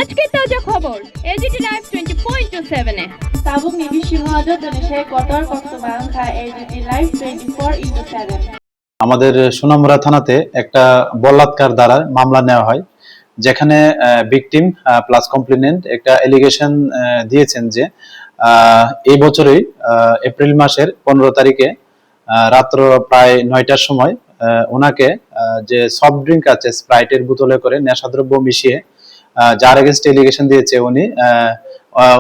আজকের তাজা খবর এজিটি লাইভ 24/7 এ Tabuk ni Bishimajo Indonesia kotor waktu bangka AGT Live 24/7 আমাদের সোনামুড়া থানাতে একটা বলাৎকার দ্বারা মামলা নেওয়া হয়, যেখানে ভিকটিম প্লাস কমপ্লেনেন্ট একটা এলিগেশন দিয়েছেন যে এই বছরই এপ্রিল মাসের 15 তারিখে রাত্র প্রায় 9টার সময় ওনাকে যে সফট ড্রিঙ্ক আছে স্প্রাইটের বোতলে করে নেশাদ্রব্য মিশিয়ে যার এগেইনস্ট এলিগেশন দিয়েছে উনি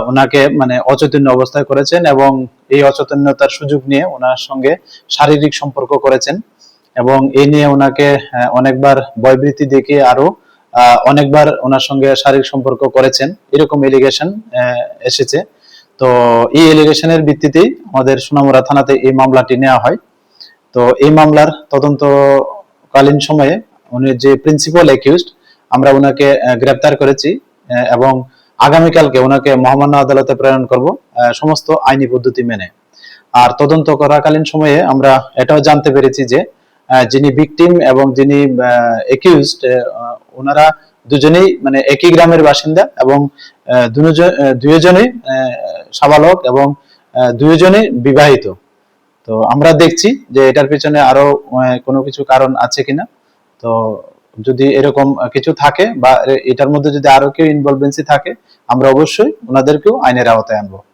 ওনাকে মানে অচৈতন্য অবস্থায় করেছেন এবং এই অচৈতন্যতার সুযোগ নিয়ে ওনার সঙ্গে শারীরিক সম্পর্ক করেছেন এবং এই নিয়ে ওনাকে অনেকবার ভয়ভীতি দেখিয়ে আরো অনেকবার ওনার সঙ্গে শারীরিক সম্পর্ক করেছেন, এরকম এলিগেশন এসেছে। তো এই এলিগেশনের ভিত্তিতেই আমাদের সোনামুড়া থানাতে এই মামলাটি নেওয়া হয়। তো এই মামলার তদন্তকালীন সময়ে উনি যে প্রিন্সিপাল অ্যাকিউজড, আমরা ওনাকে গ্রেপ্তার করেছি এবং আগামীকালকে ওনাকে মহামান্য আদালতে প্রেরণ করব সমস্ত আইনি পদ্ধতি মেনে। আর তদন্ত করাকালীন সময়ে আমরা এটাও জানতে পেরেছি যে যিনি ভিকটিম এবং যিনি অ্যাকিউজড ওনারা দুজনেই মানে একই গ্রামের বাসিন্দা এবং দুজনেই সাবালক এবং দুজনেই বিবাহিত। তো আমরা দেখছি যে এটার পিছনে আরো কোনো কিছু কারণ আছে কিনা। তো যদি এরকম কিছু থাকে বা এটার মধ্যে যদি আরো কেউ ইনভলভেন্সি থাকে, আমরা অবশ্যই ওনাদেরকেও আইনের আওতায় আনবো।